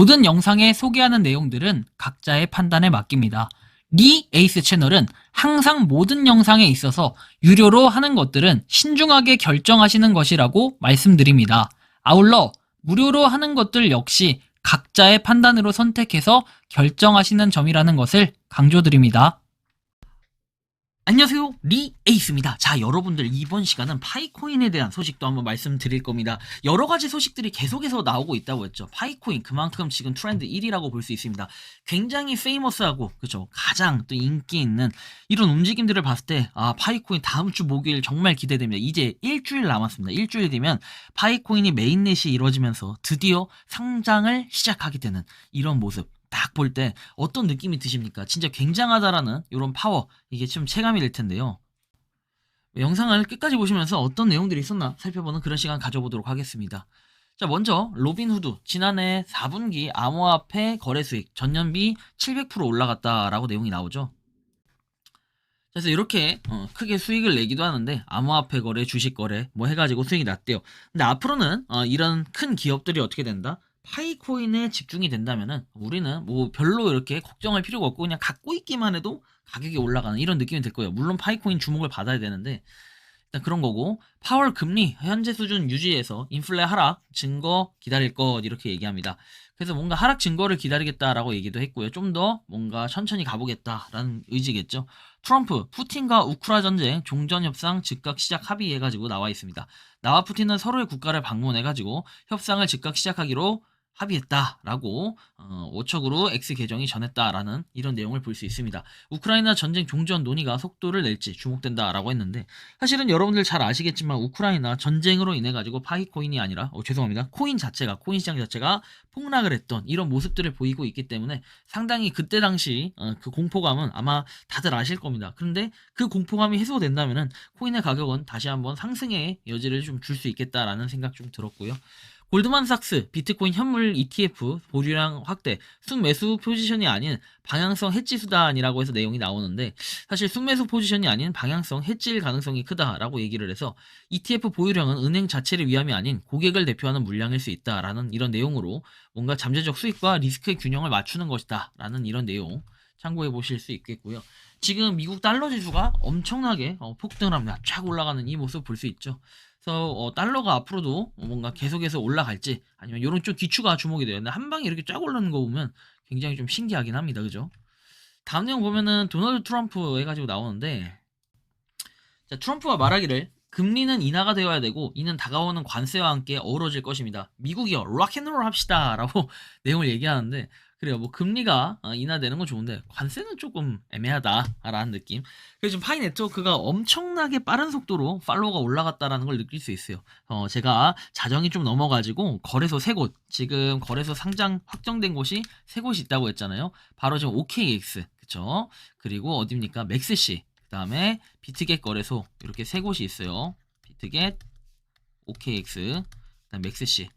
모든 영상에 소개하는 내용들은 각자의 판단에 맡깁니다. 리 에이스 채널은 항상 모든 영상에 있어서 유료로 하는 것들은 신중하게 결정하시는 것이라고 말씀드립니다. 아울러 무료로 하는 것들 역시 각자의 판단으로 선택해서 결정하시는 점이라는 것을 강조드립니다. 안녕하세요, 리 에이스입니다. 자, 여러분들 이번 시간은 파이코인에 대한 소식도 한번 말씀드릴 겁니다. 여러 가지 소식들이 계속해서 나오고 있다고 했죠. 파이코인 그만큼 지금 트렌드 1위라고 볼 수 있습니다. 굉장히 페이머스하고 그죠, 가장 또 인기 있는 이런 움직임들을 봤을 때 파이코인 다음 주 목요일 정말 기대됩니다. 이제 일주일 남았습니다. 일주일 뒤면 파이코인이 메인넷이 이루어지면서 드디어 상장을 시작하게 되는 이런 모습 딱 볼 때 어떤 느낌이 드십니까? 진짜 굉장하다라는 이런 파워, 이게 좀 체감이 될 텐데요. 영상을 끝까지 보시면서 어떤 내용들이 있었나 살펴보는 그런 시간 가져보도록 하겠습니다. 자, 먼저 로빈후드 지난해 4분기 암호화폐 거래 수익 전년비 700% 올라갔다라고 내용이 나오죠. 그래서 이렇게 크게 수익을 내기도 하는데 암호화폐 거래, 주식 거래 뭐 해가지고 수익이 났대요. 근데 앞으로는 이런 큰 기업들이 어떻게 된다? 파이코인에 집중이 된다면은 우리는 뭐 별로 이렇게 걱정할 필요가 없고 그냥 갖고 있기만 해도 가격이 올라가는 이런 느낌이 들 거예요. 물론 파이코인 주목을 받아야 되는데 일단 그런 거고, 파월 금리 현재 수준 유지해서 인플레 하락 증거 기다릴 것 이렇게 얘기합니다. 그래서 뭔가 하락 증거를 기다리겠다라고 얘기도 했고요. 좀 더 뭔가 천천히 가보겠다라는 의지겠죠. 트럼프, 푸틴과 우크라 전쟁 종전 협상 즉각 시작 합의해가지고 나와 있습니다. 나와 푸틴은 서로의 국가를 방문해가지고 협상을 즉각 시작하기로 합의했다라고 오척으로 X 계정이 전했다라는 이런 내용을 볼 수 있습니다. 우크라이나 전쟁 종전 논의가 속도를 낼지 주목된다라고 했는데, 사실은 여러분들 잘 아시겠지만 우크라이나 전쟁으로 인해 가지고 파이코인이 아니라 죄송합니다, 코인 시장 자체가 폭락을 했던 이런 모습들을 보이고 있기 때문에 상당히 그때 당시 그 공포감은 아마 다들 아실 겁니다. 그런데 그 공포감이 해소된다면은 코인의 가격은 다시 한번 상승의 여지를 좀 줄 수 있겠다라는 생각 좀 들었고요. 골드만삭스 비트코인 현물 ETF 보유량 확대, 순매수 포지션이 아닌 방향성 해지 수단이라고 해서 내용이 나오는데, 사실 순매수 포지션이 아닌 방향성 해지일 가능성이 크다라고 얘기를 해서 ETF 보유량은 은행 자체를 위함이 아닌 고객을 대표하는 물량일 수 있다라는 이런 내용으로 뭔가 잠재적 수익과 리스크의 균형을 맞추는 것이다 라는 이런 내용 참고해 보실 수 있겠고요. 지금 미국 달러 지수가 엄청나게 폭등을 합니다. 쫙 올라가는 이 모습 볼 수 있죠. 그래서 달러가 앞으로도 뭔가 계속해서 올라갈지 아니면 이런 좀 기추가 주목이 돼요. 근데 한 방에 이렇게 쫙 올라오는 거 보면 굉장히 좀 신기하긴 합니다. 그죠? 다음 내용 보면은 도널드 트럼프 해가지고 나오는데, 자, 트럼프가 말하기를 금리는 인하가 되어야 되고 이는 다가오는 관세와 함께 어우러질 것입니다. 미국이요, 락앤롤 합시다 라고 내용을 얘기하는데, 그래요, 뭐 금리가 인하되는 건 좋은데 관세는 조금 애매하다라는 느낌. 그래서 지금 파이 네트워크가 엄청나게 빠른 속도로 팔로워가 올라갔다라는 걸 느낄 수 있어요. 제가 자정이 좀 넘어가지고 거래소 3곳, 지금 거래소 상장 확정된 곳이 3곳이 있다고 했잖아요. 바로 지금 OKX, 그쵸? 그리고 어디입니까? 맥스시, 그 다음에 비트겟 거래소, 이렇게 3곳이 있어요. 비트겟, OKX, 그다음 맥스시.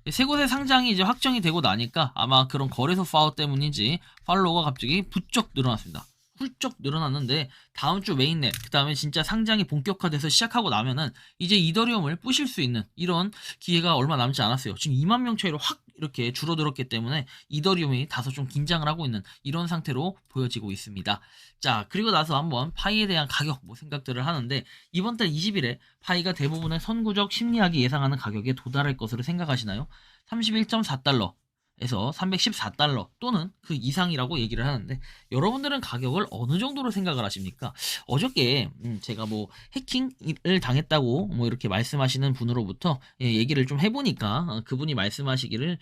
3곳의 상장이 이제 확정이 되고 나니까 아마 그런 거래소 파워 때문인지 팔로워가 갑자기 부쩍 늘어났습니다. 훌쩍 늘어났는데 다음 주 메인넷, 그 다음에 진짜 상장이 본격화돼서 시작하고 나면은 이제 이더리움을 부실 수 있는 이런 기회가 얼마 남지 않았어요. 지금 2만 명 차이로 확 이렇게 줄어들었기 때문에 이더리움이 다소 좀 긴장을 하고 있는 이런 상태로 보여지고 있습니다. 자, 그리고 나서 한번 파이에 대한 가격 뭐 생각들을 하는데, 이번 달 20일에 파이가 대부분의 선구적 심리학이 예상하는 가격에 도달할 것으로 생각하시나요? 31.4달러 에서 314달러 또는 그 이상이라고 얘기를 하는데, 여러분들은 가격을 어느 정도로 생각을 하십니까? 어저께 제가 뭐 해킹을 당했다고 뭐 이렇게 말씀하시는 분으로부터 얘기를 좀 해보니까 그분이 말씀하시기를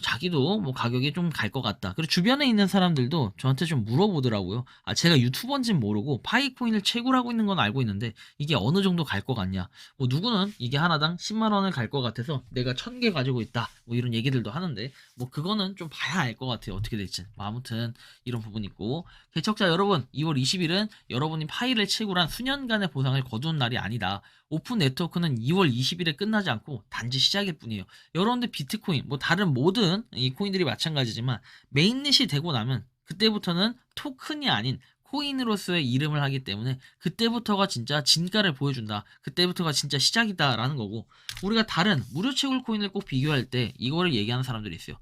자기도 뭐 가격이 좀 갈 것 같다. 그리고 주변에 있는 사람들도 저한테 좀 물어보더라고요. 제가 유튜버인지는 모르고 파이코인을 채굴하고 있는 건 알고 있는데 이게 어느 정도 갈 것 같냐. 뭐 누구는 이게 하나당 10만 원을 갈 것 같아서 내가 1000개 가지고 있다. 뭐 이런 얘기들도 하는데, 뭐 그거는 좀 봐야 알 것 같아요. 어떻게 될지. 뭐 아무튼 이런 부분 있고, 개척자 여러분, 2월 20일은 여러분이 파이를 채굴한 수년간의 보상을 거둔 날이 아니다. 오픈 네트워크는 2월 20일에 끝나지 않고 단지 시작일 뿐이에요. 여러분들 비트코인, 뭐 다른 모든 이 코인들이 마찬가지지만 메인넷이 되고 나면 그때부터는 토큰이 아닌 코인으로서의 이름을 하기 때문에 그때부터가 진짜 진가를 보여준다. 그때부터가 진짜 시작이다라는 거고, 우리가 다른 무료 채굴 코인을 꼭 비교할 때 이거를 얘기하는 사람들이 있어요.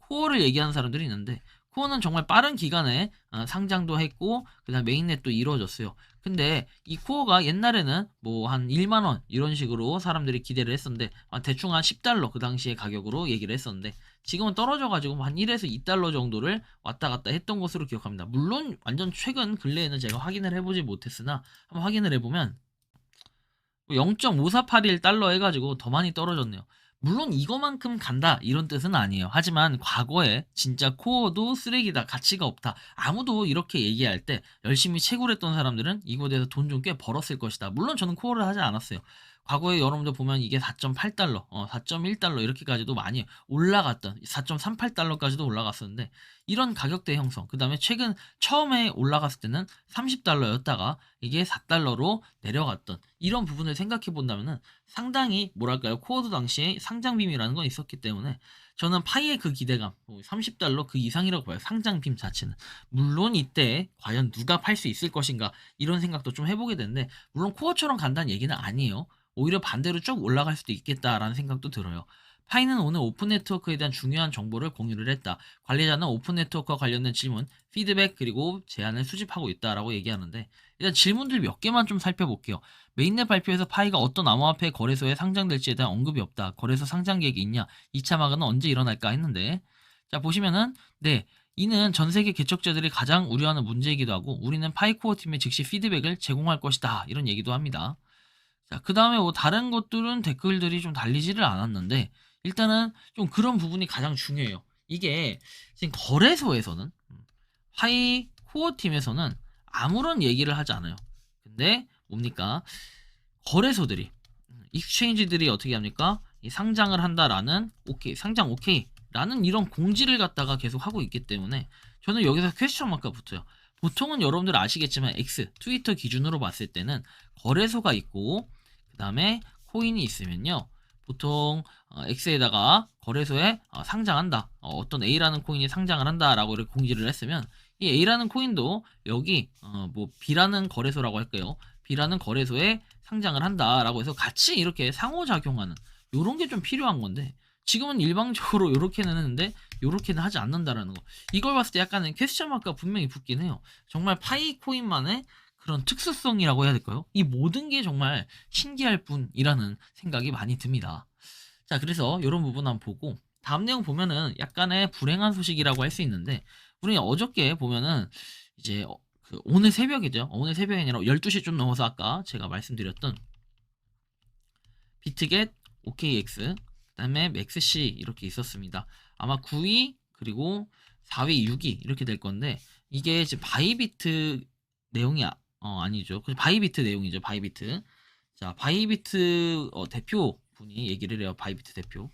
코어를 얘기하는 사람들이 있는데 코어는 정말 빠른 기간에 상장도 했고 그다음 메인넷도 이루어졌어요. 근데 이 코어가 옛날에는 뭐 한 1만 원 이런 식으로 사람들이 기대를 했었는데 대충 한 10달러 그 당시의 가격으로 얘기를 했었는데 지금은 떨어져 가지고 한 1에서 2달러 정도를 왔다 갔다 했던 것으로 기억합니다. 물론 완전 최근 근래에는 제가 확인을 해보지 못했으나 한번 확인을 해보면 0.5481달러 해가지고 더 많이 떨어졌네요. 물론 이거만큼 간다 이런 뜻은 아니에요. 하지만 과거에 진짜 코어도 쓰레기다, 가치가 없다, 아무도 이렇게 얘기할 때 열심히 채굴했던 사람들은 이거에 대해서 돈 좀 꽤 벌었을 것이다. 물론 저는 코어를 하지 않았어요. 과거에 여러분들 보면 이게 4.8달러, 4.1달러 이렇게까지도 많이 올라갔던 4.38달러까지도 올라갔었는데 이런 가격대 형성, 그 다음에 최근 처음에 올라갔을 때는 30달러였다가 이게 4달러로 내려갔던 이런 부분을 생각해 본다면은 상당히 뭐랄까요, 코어도 당시에 상장빔이라는 건 있었기 때문에 저는 파이의 그 기대감 30달러 그 이상이라고 봐요. 상장빔 자체는. 물론 이때 과연 누가 팔 수 있을 것인가 이런 생각도 좀 해보게 되는데 물론 코어처럼 간다는 얘기는 아니에요. 오히려 반대로 쭉 올라갈 수도 있겠다라는 생각도 들어요. 파이는 오늘 오픈 네트워크에 대한 중요한 정보를 공유를 했다. 관리자는 오픈 네트워크와 관련된 질문, 피드백 그리고 제안을 수집하고 있다라고 얘기하는데 일단 질문들 몇 개만 좀 살펴볼게요. 메인넷 발표에서 파이가 어떤 암호화폐 거래소에 상장될지에 대한 언급이 없다. 거래소 상장 계획이 있냐? 2차 마감은 언제 일어날까 했는데 자 보시면은 네 이는 전 세계 개척자들이 가장 우려하는 문제이기도 하고 우리는 파이코어 팀에 즉시 피드백을 제공할 것이다. 이런 얘기도 합니다. 자, 그 다음에 뭐 다른 것들은 댓글들이 좀 달리지를 않았는데 일단은 좀 그런 부분이 가장 중요해요. 이게 지금 거래소에서는 파이 코어 팀에서는 아무런 얘기를 하지 않아요. 근데 뭡니까? 거래소들이 익스체인지들이 어떻게 합니까? 이 상장을 한다라는 오케이 상장 오케이라는 이런 공지를 갖다가 계속 하고 있기 때문에 저는 여기서 퀘스천 마크가 붙어요. 보통은 여러분들 아시겠지만 X 트위터 기준으로 봤을 때는 거래소가 있고 그 다음에 코인이 있으면요 보통 X에다가 거래소에 상장한다 어떤 A라는 코인이 상장을 한다라고 이렇게 공지를 했으면 이 A라는 코인도 여기 뭐 B라는 거래소라고 할까요? B라는 거래소에 상장을 한다라고 해서 같이 이렇게 상호작용하는 요런 게 좀 필요한 건데 지금은 일방적으로 요렇게는 했는데 요렇게는 하지 않는다라는 거 이걸 봤을 때 약간은 퀘스천 마크가 분명히 붙긴 해요. 정말 파이코인만의 그런 특수성이라고 해야 될까요? 이 모든 게 정말 신기할 뿐이라는 생각이 많이 듭니다. 자 그래서 이런 부분 한번 보고 다음 내용 보면은 약간의 불행한 소식이라고 할 수 있는데 우리 어저께 보면은 이제 그 오늘 새벽이죠. 오늘 새벽이 아니라 12시 좀 넘어서 아까 제가 말씀드렸던 비트겟, OKX, 그 다음에 맥스C 이렇게 있었습니다. 아마 9위 그리고 4위, 6위 이렇게 될 건데 이게 지금 바이비트 내용이 아니죠. 바이비트 내용이죠. 바이비트. 자, 바이비트 대표분이 얘기를 해요. 바이비트 대표.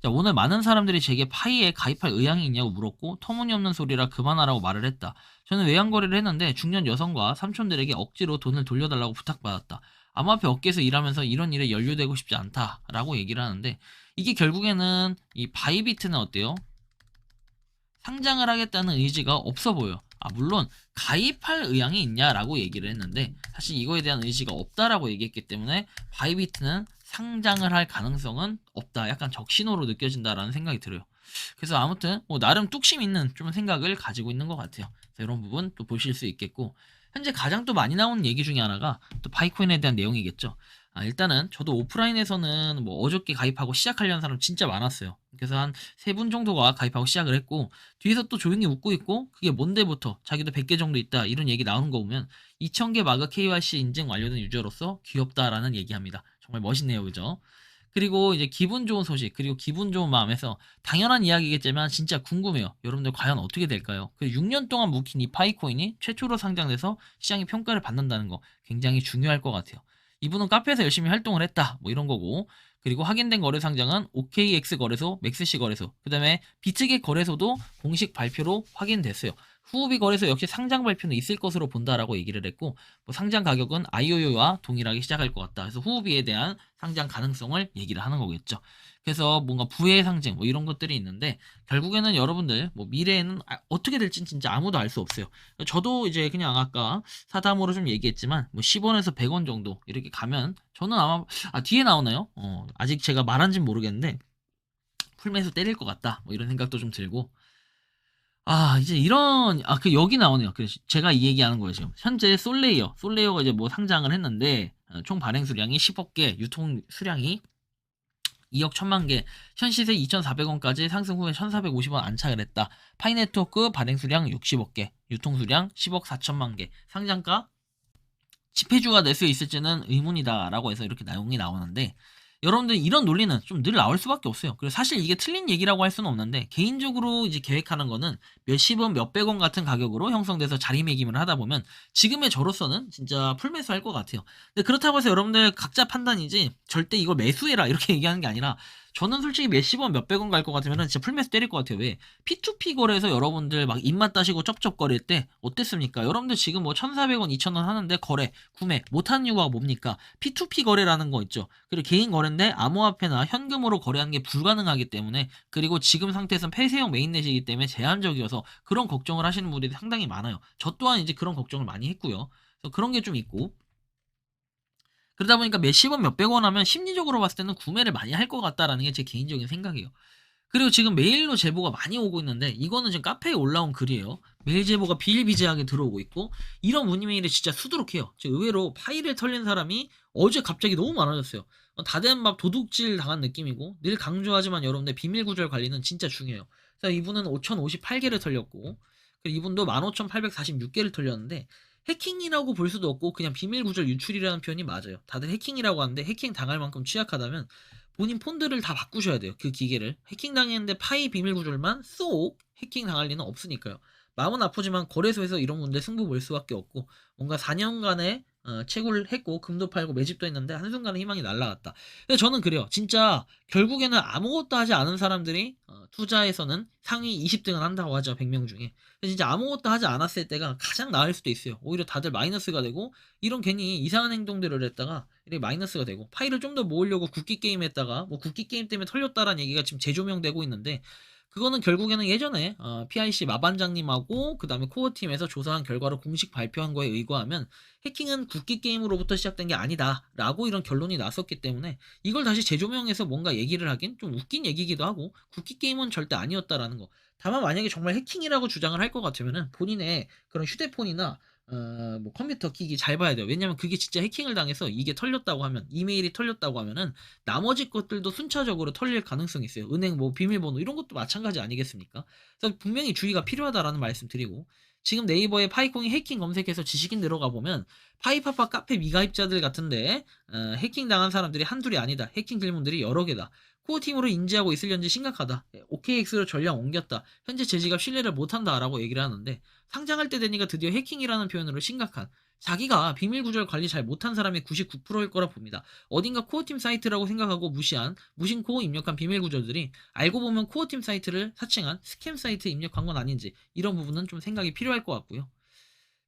자, 오늘 많은 사람들이 제게 파이에 가입할 의향이 있냐고 물었고 터무니없는 소리라 그만하라고 말을 했다. 저는 외환거래를 했는데 중년 여성과 삼촌들에게 억지로 돈을 돌려달라고 부탁받았다. 암호화폐 업계에서 일하면서 이런 일에 연루되고 싶지 않다라고 얘기를 하는데 이게 결국에는 이 바이비트는 어때요? 상장을 하겠다는 의지가 없어 보여. 물론 가입할 의향이 있냐라고 얘기를 했는데 사실 이거에 대한 의지가 없다라고 얘기했기 때문에 바이비트는 상장을 할 가능성은 없다. 약간 적신호로 느껴진다라는 생각이 들어요. 그래서 아무튼 뭐 나름 뚝심 있는 좀 생각을 가지고 있는 것 같아요. 그래서 이런 부분 또 보실 수 있겠고 현재 가장 또 많이 나오는 얘기 중에 하나가 또 파이코인에 대한 내용이겠죠. 일단은 저도 오프라인에서는 뭐 어저께 가입하고 시작하려는 사람 진짜 많았어요. 그래서 한 3분 정도가 가입하고 시작을 했고 뒤에서 또 조용히 웃고 있고 그게 뭔데부터 자기도 100개 정도 있다 이런 얘기 나오는 거 보면 2000개 마그 KYC 인증 완료된 유저로서 귀엽다라는 얘기합니다. 정말 멋있네요. 그죠? 그리고 이제 기분 좋은 소식 그리고 기분 좋은 마음에서 당연한 이야기겠지만 진짜 궁금해요. 여러분들 과연 어떻게 될까요? 그 6년 동안 묵힌 이 파이코인이 최초로 상장돼서 시장의 평가를 받는다는 거 굉장히 중요할 것 같아요. 이분은 카페에서 열심히 활동을 했다 뭐 이런 거고 그리고 확인된 거래 상장은 OKX 거래소, 맥스C 거래소 그 다음에 비트겟 거래소도 공식 발표로 확인됐어요. 후오비 거래소 역시 상장 발표는 있을 것으로 본다라고 얘기를 했고 뭐 상장 가격은 IOU와 동일하게 시작할 것 같다. 그래서 후오비에 대한 상장 가능성을 얘기를 하는 거겠죠. 그래서 뭔가 부의 상징 뭐 이런 것들이 있는데 결국에는 여러분들 뭐 미래에는 어떻게 될진 진짜 아무도 알 수 없어요. 저도 이제 그냥 아까 사담으로 좀 얘기했지만 뭐 10원에서 100원 정도 이렇게 가면 저는 아마 뒤에 나오나요? 아직 제가 말한진 모르겠는데 풀매수 때릴 것 같다 뭐 이런 생각도 좀 들고 이제 이런 여기 나오네요. 제가 이 얘기하는 거예요 지금. 현재 솔레이어가 이제 뭐 상장을 했는데 총 발행 수량이 10억 개, 유통 수량이 2억 1천만 개, 현 시세 2,400원까지 상승 후에 1,450원 안착을 했다. 파이네트워크 발행 수량 60억 개, 유통 수량 10억 4천만 개, 상장가 집회주가 낼 수 있을지는 의문이다라고 해서 이렇게 내용이 나오는데, 여러분들 이런 논리는 좀 늘 나올 수밖에 없어요. 그리고 사실 이게 틀린 얘기라고 할 수는 없는데, 개인적으로 이제 계획하는 거는 몇십원 몇백원 같은 가격으로 형성돼서 자리매김을 하다 보면 지금의 저로서는 진짜 풀매수할 것 같아요. 근데 그렇다고 해서 여러분들 각자 판단이지 절대 이걸 매수해라 이렇게 얘기하는 게 아니라, 저는 솔직히 몇십원 몇백원 갈 것 같으면 진짜 풀매수 때릴 것 같아요. 왜? P2P 거래에서 여러분들 막 입맛 따시고 쩝쩝거릴 때 어땠습니까? 여러분들 지금 뭐 1,400원 2,000원 하는데 구매 못하는 이유가 뭡니까? P2P 거래라는 거 있죠. 그리고 개인 거래인데 암호화폐나 현금으로 거래하는 게 불가능하기 때문에, 그리고 지금 상태에서는 폐쇄형 메인넷이기 때문에 제한적이어서 그런 걱정을 하시는 분들이 상당히 많아요. 저 또한 이제 그런 걱정을 많이 했고요. 그래서 그런 게 좀 있고, 그러다 보니까 몇십원 몇백원 하면 심리적으로 봤을 때는 구매를 많이 할 것 같다라는 게 제 개인적인 생각이에요. 그리고 지금 메일로 제보가 많이 오고 있는데, 이거는 지금 카페에 올라온 글이에요. 메일 제보가 비일비재하게 들어오고 있고, 이런 문의 메일이 진짜 수두룩해요. 지금 의외로 파일을 털린 사람이 어제 갑자기 너무 많아졌어요. 다된 막 도둑질 당한 느낌이고, 늘 강조하지만 여러분들 비밀 구절 관리는 진짜 중요해요. 그래서 이분은 5,058개를 털렸고, 그리고 이분도 15,846개를 털렸는데, 해킹이라고 볼 수도 없고 그냥 비밀 구절 유출이라는 표현이 맞아요. 다들 해킹이라고 하는데, 해킹 당할 만큼 취약하다면 본인 폰들을 다 바꾸셔야 돼요. 그 기계를. 해킹 당했는데 파이 비밀 구절만 쏙 해킹 당할 리는 없으니까요. 마음은 아프지만 거래소에서 이런 문제 승부 볼 수밖에 없고, 뭔가 4년간의 채굴을 했고 금도 팔고 매집도 했는데 한순간에 희망이 날아갔다. 근데 저는 그래요. 진짜 결국에는 아무것도 하지 않은 사람들이 투자에서는 상위 20등은 한다고 하죠. 100명 중에. 근데 진짜 아무것도 하지 않았을 때가 가장 나을 수도 있어요. 오히려 다들 마이너스가 되고, 이런 괜히 이상한 행동들을 했다가 이렇게 마이너스가 되고, 파일을 좀 더 모으려고 국기 게임 했다가 뭐 국기 게임 때문에 털렸다라는 얘기가 지금 재조명되고 있는데, 그거는 결국에는 예전에 PIC 마반장님하고 그 다음에 코어팀에서 조사한 결과로 공식 발표한 거에 의거하면 해킹은 국기 게임으로부터 시작된 게 아니다 라고 이런 결론이 났었기 때문에, 이걸 다시 재조명해서 뭔가 얘기를 하긴 좀 웃긴 얘기기도 하고, 국기 게임은 절대 아니었다라는 거. 다만 만약에 정말 해킹이라고 주장을 할 것 같으면은 본인의 그런 휴대폰이나 뭐 컴퓨터 기기 잘 봐야 돼요. 왜냐면 그게 진짜 해킹을 당해서 이게 털렸다고 하면, 이메일이 털렸다고 하면은 나머지 것들도 순차적으로 털릴 가능성이 있어요. 은행 뭐 비밀번호 이런 것도 마찬가지 아니겠습니까? 그래서 분명히 주의가 필요하다라는 말씀 드리고, 지금 네이버에 파이콩이 해킹 검색해서 지식인 들어가 보면 파이파파 카페 미가입자들 같은데 해킹 당한 사람들이 한둘이 아니다. 해킹 질문들이 여러 개다. 코어팀으로 인지하고 있을련지 심각하다. OKX로 전량 옮겼다. 현재 제지가 신뢰를 못한다라고 얘기를 하는데, 상장할 때 되니까 드디어 해킹이라는 표현으로 심각한, 자기가 비밀 구절 관리 잘 못한 사람이 99%일 거라 봅니다. 어딘가 코어팀 사이트라고 생각하고 무심코 입력한 비밀 구절들이 알고 보면 코어팀 사이트를 사칭한 스캠 사이트에 입력한 건 아닌지, 이런 부분은 좀 생각이 필요할 것 같고요.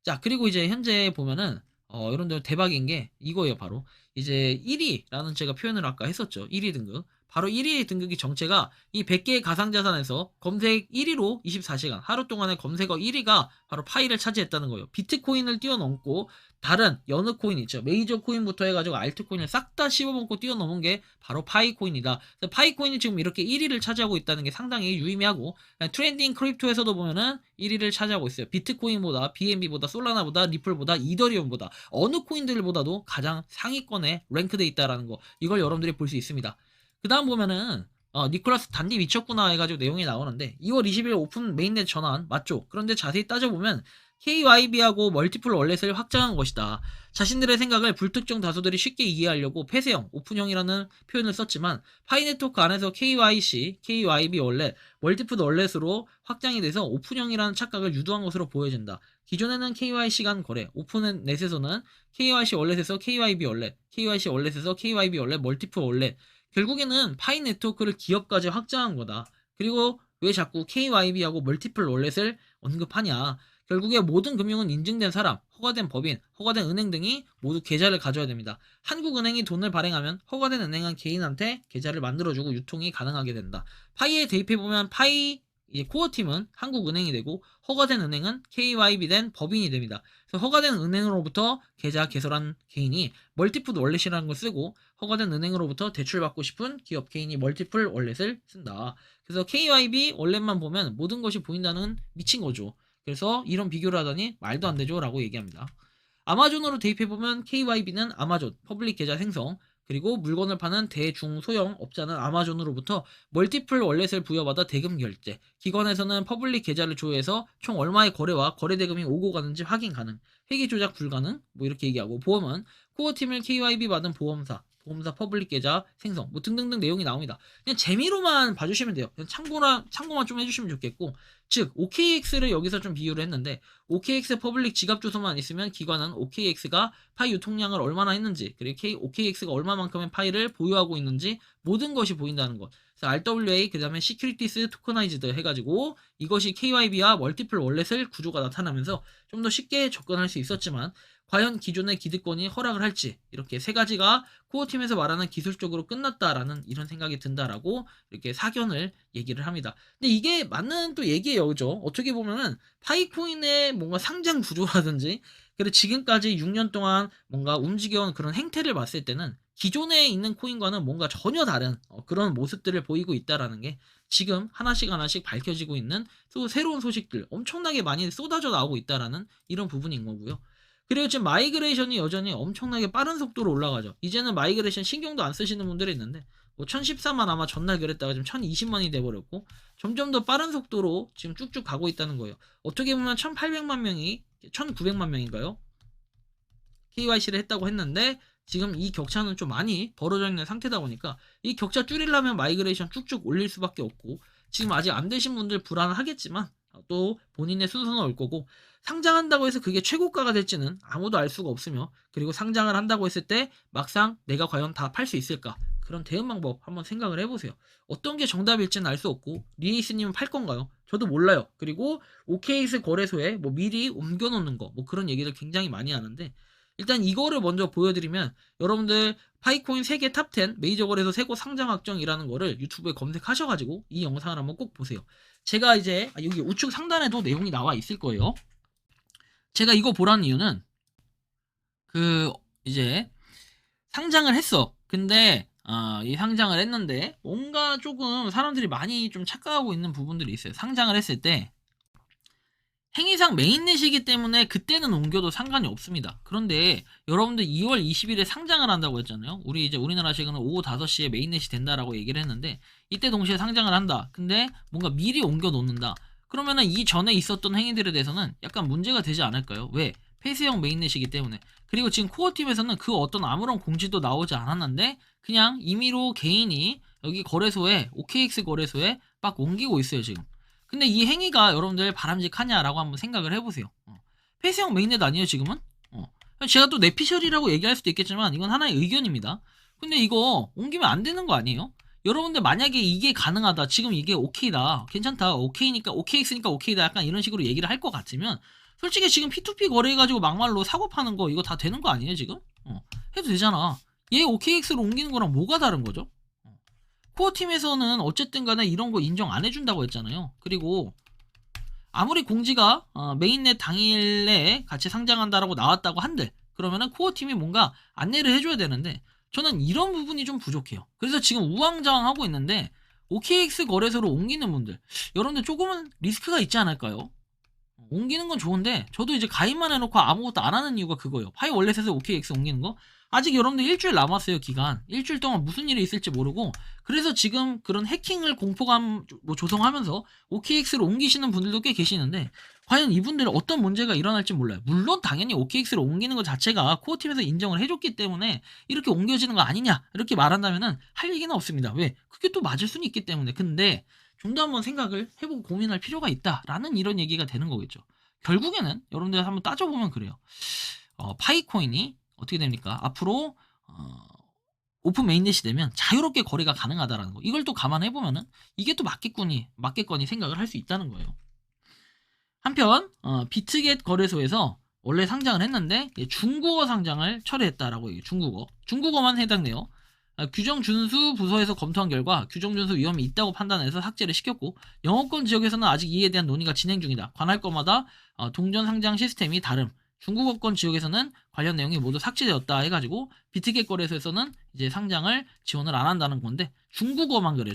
자, 그리고 이제 현재 보면은 여러분들 대박인 게 이거예요. 바로 이제 1위라는 제가 표현을 아까 했었죠. 1위 등급. 바로 1위 등급이 정체가 이 100개의 가상자산에서 검색 1위로 24시간 하루 동안의 검색어 1위가 바로 파이를 차지했다는 거예요. 비트코인을 뛰어넘고 다른 여느 코인 있죠. 메이저 코인부터 해가지고 알트코인을 싹 다 씹어먹고 뛰어넘은 게 바로 파이코인이다. 파이코인이 지금 이렇게 1위를 차지하고 있다는 게 상당히 유의미하고, 트렌딩 크립토에서도 보면은 1위를 차지하고 있어요. 비트코인보다, BNB보다, 솔라나보다, 리플보다, 이더리움보다 어느 코인들보다도 가장 상위권에 랭크돼 있다라는 거, 이걸 여러분들이 볼 수 있습니다. 그 다음 보면은 니콜라스 단디 미쳤구나 해가지고 내용이 나오는데, 2월 20일 오픈 메인넷 전환 맞죠? 그런데 자세히 따져보면 KYB하고 멀티플 월렛을 확장한 것이다. 자신들의 생각을 불특정 다수들이 쉽게 이해하려고 폐쇄형, 오픈형이라는 표현을 썼지만, 파이네트워크 안에서 KYC, KYB 월렛, 멀티플 월렛으로 확장이 돼서 오픈형이라는 착각을 유도한 것으로 보여진다. 기존에는 KYC 간 거래, 오픈넷에서는 KYC 월렛에서 KYB 월렛, KYC 월렛에서 KYB 월렛, 멀티플 월렛, 결국에는 파이 네트워크를 기업까지 확장한 거다. 그리고 왜 자꾸 KYB하고 멀티플 월렛을 언급하냐. 결국에 모든 금융은 인증된 사람, 허가된 법인, 허가된 은행 등이 모두 계좌를 가져야 됩니다. 한국은행이 돈을 발행하면 허가된 은행은 개인한테 계좌를 만들어주고 유통이 가능하게 된다. 파이에 대입해보면 파이 이제 코어팀은 한국은행이 되고 허가된 은행은 KYB 된 법인이 됩니다. 그래서 허가된 은행으로부터 계좌 개설한 개인이 멀티플 월렛이라는 걸 쓰고 허가된 은행으로부터 대출받고 싶은 기업 개인이 멀티플 월렛을 쓴다. 그래서 KYB 월렛만 보면 모든 것이 보인다는 미친 거죠. 그래서 이런 비교를 하다니 말도 안 되죠 라고 얘기합니다. 아마존으로 대입해보면 KYB는 아마존 퍼블릭 계좌 생성, 그리고 물건을 파는 대중소형 업자는 아마존으로부터 멀티플 월렛을 부여받아 대금 결제, 기관에서는 퍼블릭 계좌를 조회해서 총 얼마의 거래와 거래 대금이 오고 가는지 확인 가능, 회계 조작 불가능, 뭐 이렇게 얘기하고, 보험은 코어팀을 KYB 받은 보험사 퍼블릭 계좌 생성 뭐 등등등 내용이 나옵니다. 그냥 재미로만 봐주시면 돼요. 그냥 참고만 좀 해주시면 좋겠고, 즉 OKX를 여기서 좀 비유를 했는데 OKX 퍼블릭 지갑 주소만 있으면 기관은 OKX가 파이 유통량을 얼마나 했는지, 그리고 OKX가 얼마만큼의 파이를 보유하고 있는지 모든 것이 보인다는 것. 그래서 RWA 그 다음에 시큐리티스 토커나이즈드 해가지고 이것이 KYB와 멀티플 월렛을 구조가 나타나면서 좀 더 쉽게 접근할 수 있었지만, 과연 기존의 기득권이 허락을 할지, 이렇게 세 가지가 코어팀에서 말하는 기술적으로 끝났다라는 이런 생각이 든다라고 이렇게 사견을 얘기를 합니다. 근데 이게 맞는 또 얘기예요, 그죠? 어떻게 보면은 파이코인의 뭔가 상장 구조라든지, 그리고 지금까지 6년 동안 뭔가 움직여온 그런 행태를 봤을 때는 기존에 있는 코인과는 뭔가 전혀 다른 그런 모습들을 보이고 있다라는 게 지금 하나씩 밝혀지고 있는 또 새로운 소식들, 엄청나게 많이 쏟아져 나오고 있다라는 이런 부분인 거고요. 그리고 지금 마이그레이션이 여전히 엄청나게 빠른 속도로 올라가죠. 이제는 마이그레이션 신경도 안 쓰시는 분들이 있는데, 뭐 1014만 아마 전날 그랬다가 지금 1020만이 돼버렸고, 점점 더 빠른 속도로 지금 쭉쭉 가고 있다는 거예요. 어떻게 보면 1800만 명이 1900만 명인가요? KYC를 했다고 했는데 지금 이 격차는 좀 많이 벌어져 있는 상태다 보니까 이 격차 줄이려면 마이그레이션 쭉쭉 올릴 수밖에 없고, 지금 아직 안 되신 분들 불안하겠지만 또 본인의 순서는 올 거고, 상장한다고 해서 그게 최고가가 될지는 아무도 알 수가 없으며, 그리고 상장을 한다고 했을 때 막상 내가 과연 다 팔 수 있을까, 그런 대응 방법 한번 생각을 해보세요. 어떤 게 정답일지는 알 수 없고, 리에이스님은 팔 건가요? 저도 몰라요. 그리고 OKX 거래소에 뭐 미리 옮겨놓는 거, 뭐 그런 얘기를 굉장히 많이 하는데, 일단 이거를 먼저 보여드리면, 여러분들 파이코인 세계 탑10 메이저 거래소 세고 상장 확정이라는 거를 유튜브에 검색하셔가지고 이 영상을 한번 꼭 보세요. 제가 이제 여기 우측 상단에도 내용이 나와 있을 거예요. 제가 이거 보라는 이유는 이제 상장을 했어. 근데 이 상장을 했는데 뭔가 조금 사람들이 많이 좀 착각하고 있는 부분들이 있어요. 상장을 했을 때 행위상 메인넷이기 때문에 그때는 옮겨도 상관이 없습니다. 그런데 여러분들 2월 20일에 상장을 한다고 했잖아요. 우리나라 시간은 오후 5시에 메인넷이 된다라고 얘기를 했는데, 이때 동시에 상장을 한다. 근데 뭔가 미리 옮겨 놓는다. 그러면은 이전에 있었던 행위들에 대해서는 약간 문제가 되지 않을까요? 왜? 폐쇄형 메인넷이기 때문에. 그리고 지금 코어팀에서는 그 어떤 아무런 공지도 나오지 않았는데 그냥 임의로 개인이 여기 거래소에, OKX 거래소에 막 옮기고 있어요, 지금. 근데 이 행위가 여러분들 바람직하냐라고 한번 생각을 해보세요. 폐쇄형 메인넷 아니에요, 지금은? 제가 또 내피셜이라고 얘기할 수도 있겠지만 이건 하나의 의견입니다. 근데 이거 옮기면 안 되는 거 아니에요? 여러분들 만약에 이게 가능하다, 지금 이게 오케이다, 괜찮다, 오케이니까 OKX니까 오케이다, 약간 이런 식으로 얘기를 할 것 같으면, 솔직히 지금 P2P 거래해가지고 막말로 사고 파는 거 이거 다 되는 거 아니에요, 지금? 해도 되잖아. 얘 OKX로 옮기는 거랑 뭐가 다른 거죠? 코어팀에서는 어쨌든 간에 이런 거 인정 안 해준다고 했잖아요. 그리고 아무리 공지가 메인넷 당일에 같이 상장한다라고 나왔다고 한들, 그러면은 코어팀이 뭔가 안내를 해줘야 되는데 저는 이런 부분이 좀 부족해요. 그래서 지금 우왕좌왕하고 있는데, OKX 거래소로 옮기는 분들, 여러분들 조금은 리스크가 있지 않을까요? 옮기는 건 좋은데 저도 이제 가입만 해놓고 아무것도 안 하는 이유가 그거예요. 파이 월렛에서 OKX 옮기는 거 아직 여러분들 일주일 남았어요. 기간 일주일 동안 무슨 일이 있을지 모르고, 그래서 지금 그런 해킹을 공포감 뭐 조성하면서 OKX로 옮기시는 분들도 꽤 계시는데, 과연 이분들 어떤 문제가 일어날지 몰라요. 물론 당연히 OKX로 옮기는 것 자체가 코어팀에서 인정을 해줬기 때문에 이렇게 옮겨지는 거 아니냐 이렇게 말한다면은 할 얘기는 없습니다. 왜? 그게 또 맞을 수는 있기 때문에. 근데 좀 더 한번 생각을 해보고 고민할 필요가 있다라는 이런 얘기가 되는 거겠죠. 결국에는 여러분들 한번 따져보면 그래요. 파이코인이 어떻게 됩니까? 앞으로 오픈 메인넷이 되면 자유롭게 거래가 가능하다라는 거. 이걸 또 감안해보면은 이게 또 맞겠거니 생각을 할 수 있다는 거예요. 한편 비트겟 거래소에서 원래 상장을 했는데 중국어 상장을 철회했다라고 얘기해요. 중국어만 해당돼요. 규정 준수 부서에서 검토한 결과 규정 준수 위험이 있다고 판단해서 삭제를 시켰고, 영어권 지역에서는 아직 이에 대한 논의가 진행 중이다. 관할 거마다 동전 상장 시스템이 다름. 중국어권 지역에서는 관련 내용이 모두 삭제되었다 해가지고 비트겟 거래소에서는 이제 상장을 지원을 안 한다는 건데, 중국어만 그래요.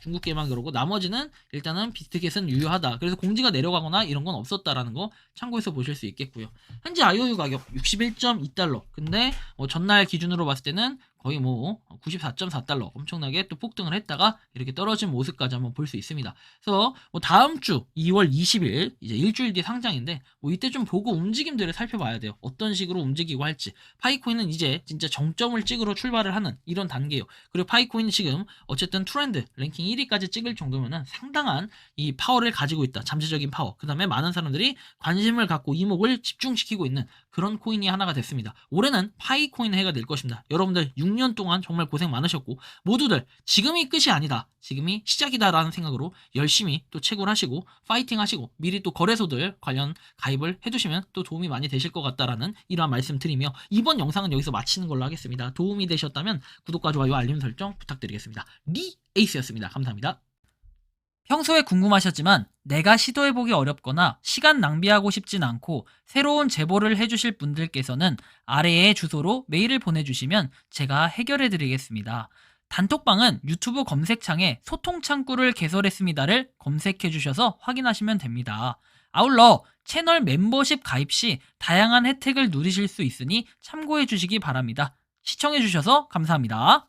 중국계만 그러고 나머지는 일단은 비트겟은 유효하다. 그래서 공지가 내려가거나 이런 건 없었다라는 거 참고해서 보실 수 있겠고요. 현재 IOU 가격 61.2달러. 근데 전날 기준으로 봤을 때는 거의 94.4달러 엄청나게 또 폭등을 했다가 이렇게 떨어진 모습까지 한번 볼 수 있습니다. 그래서 다음 주 2월 20일 이제 일주일 뒤에 상장인데, 이때 좀 보고 움직임들을 살펴봐야 돼요. 어떤 식으로 움직이고 할지. 파이코인은 이제 진짜 정점을 찍으러 출발을 하는 이런 단계예요. 그리고 파이코인은 지금 어쨌든 트렌드 랭킹 1위까지 찍을 정도면은 상당한 이 파워를 가지고 있다. 잠재적인 파워. 그 다음에 많은 사람들이 관심을 갖고 이목을 집중시키고 있는 그런 코인이 하나가 됐습니다. 올해는 파이코인 해가 될 것입니다. 여러분들 6년 동안 정말 고생 많으셨고, 모두들 지금이 끝이 아니다, 지금이 시작이다라는 생각으로 열심히 또 채굴 하시고 파이팅 하시고 미리 또 거래소들 관련 가입을 해두시면 또 도움이 많이 되실 것 같다라는 이러한 말씀 드리며, 이번 영상은 여기서 마치는 걸로 하겠습니다. 도움이 되셨다면 구독과 좋아요 알림 설정 부탁드리겠습니다. 리 에이스였습니다. 감사합니다. 평소에 궁금하셨지만 내가 시도해보기 어렵거나 시간 낭비하고 싶진 않고 새로운 제보를 해주실 분들께서는 아래의 주소로 메일을 보내주시면 제가 해결해드리겠습니다. 단톡방은 유튜브 검색창에 소통창구를 개설했습니다를 검색해주셔서 확인하시면 됩니다. 아울러 채널 멤버십 가입 시 다양한 혜택을 누리실 수 있으니 참고해주시기 바랍니다. 시청해주셔서 감사합니다.